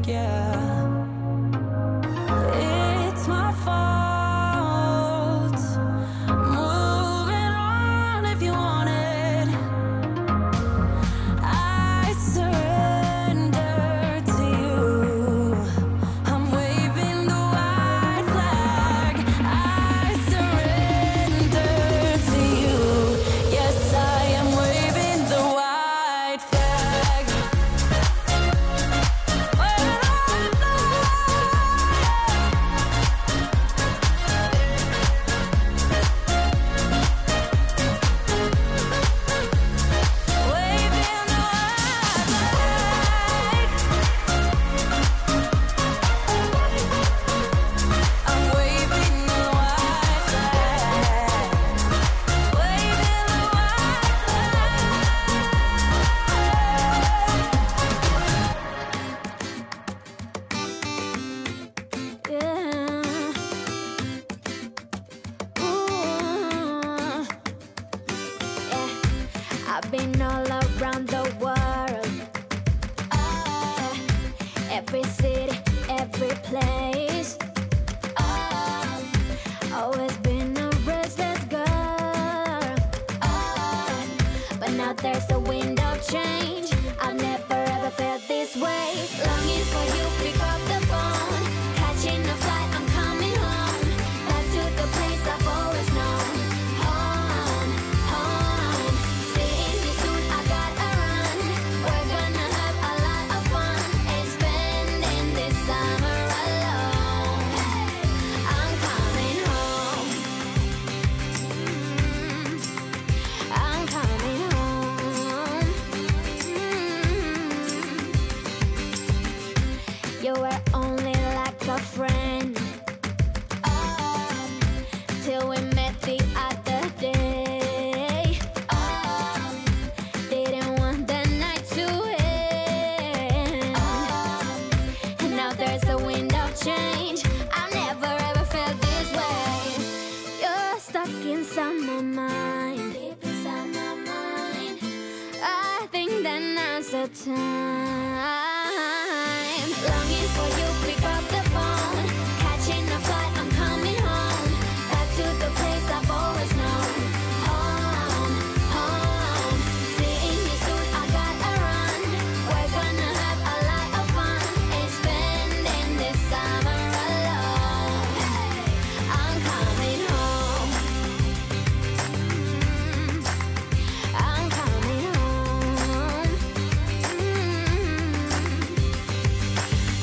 yeah. It's my fault. Moving on if you want it. I surrender to you. I'm waving the white flag. I surrender to you. Yes, I am waving the white flag. I've been all around the world, every city, every place. Always been a restless girl, but now there's a wind of change. I've never ever felt this way. Longing for you, pick up the phone, catching a flight, I'm coming home, back to the place I've always known. Home, home, seeing you soon, I gotta run. We're gonna have a lot of fun and spending this summer alone. I'm coming home. I'm coming home. You were only like a friend, till we met the other day. Didn't want the night to end, and now there's a wind of change. I've never ever felt this way. You're stuck inside my mind, deep inside my mind. I think that now's the time. Longing for you, pick up the phone, catching a flight, I'm coming home, back to the place I've always known. Home, home, seeing you soon, I gotta run. We're gonna have a lot of fun and spending this summer alone. I'm coming home. I'm coming home.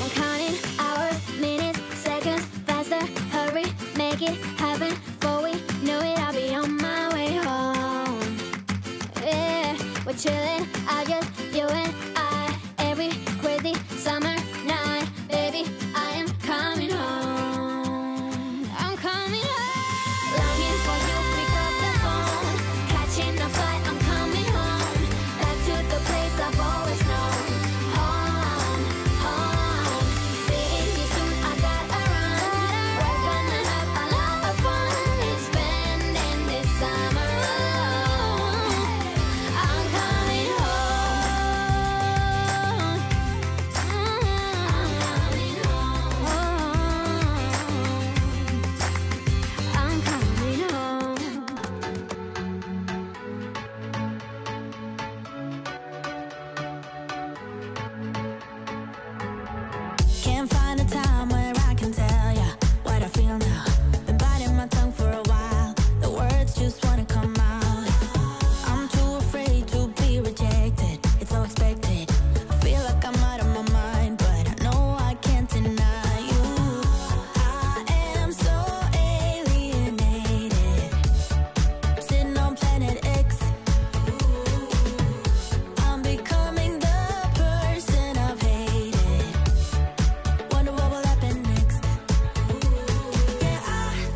I'm counting hours, minutes, seconds, faster, hurry, make it happen. Before we know it, I'll be on my way home. Yeah, we're chilling, I just, you and I, every crazy summer night. Baby, I am coming home. I'm coming home. Longing for you, pick up the phone, catching a flight, I'm coming home, back to the place I've always known. Home, home, seeing you soon, I gotta run. We're gonna have a lot of fun and spending this summer alone. I'm coming home. I'm coming home. I'm coming home. Can't find a time where I can tell ya what I feel now. Been biting my tongue for a while, the words just wanna come out. I'm too afraid to be rejected, it's so expected. I feel like I'm out of my mind, but I know I can't deny you. I am so alienated, sitting on planet X. I'm becoming the person I've hated. Wonder what will happen next. Yeah, I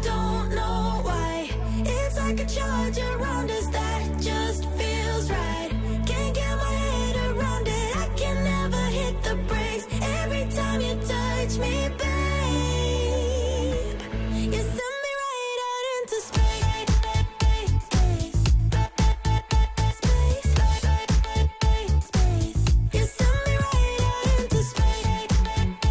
don't know why. It's like a charge around us that just feels right. Can't get my head around it. I can never hit the brakes. Every time you touch me, babe, you send me right out into space. Space. You send me right out into space.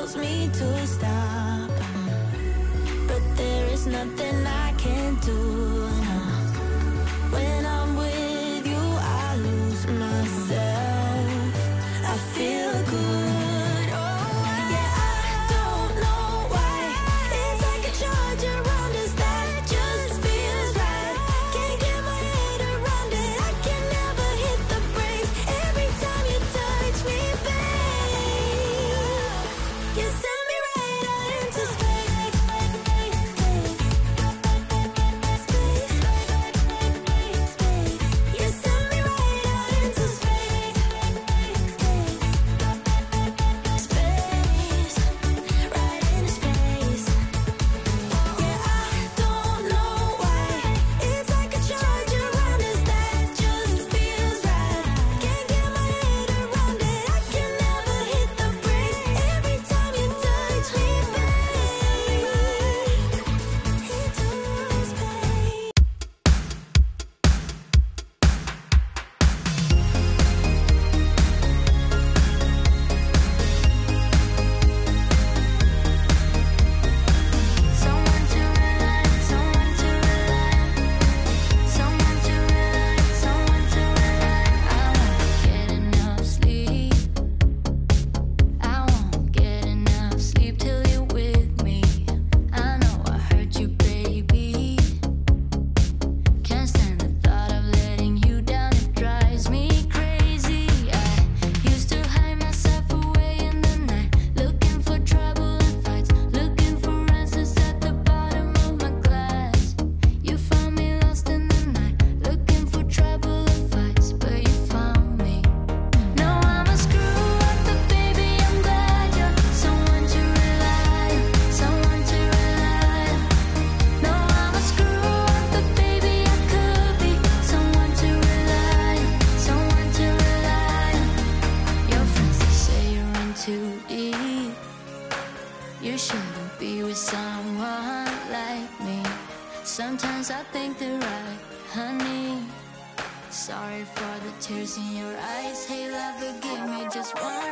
tells me to stop, but there is nothing I can do now. When I'm with you, I lose myself. I feel good. Oh, yeah, I don't know why. It's like a charge around us that just feels right. Can't get my head around it. I can never hit the brakes. Every time you touch me, babe, you send me right out into space. You send me right out into space. Space, right into space. Yeah, I don't know why. It's like a charge around us that just feels right. Can't get my head around it. I can never hit the brakes. Every time you touch me, babe, into space. Someone to rely on, someone to rely on, someone to rely on, someone to rely on. I won't get enough sleep. I won't get enough sleep till you're with me. I know I hurt you, baby. Can't stand the thought of letting you down. It drives me crazy. I used to hide myself away in the night, looking for trouble and fights, looking for answers at the bottom of my glass. You found me lost in the night, looking for trouble and fights, but you found me. No, I'm a screw up, but baby, I'm glad you're someone to rely on, someone to rely on. No, I'm a screw up, but baby, I could be someone to rely on, someone to rely on. Your friends, they say you're in too deep. You shouldn't be with someone like me. Sometimes I think they're right, honey. Sorry for the tears in your eyes. Hey, love, forgive me just one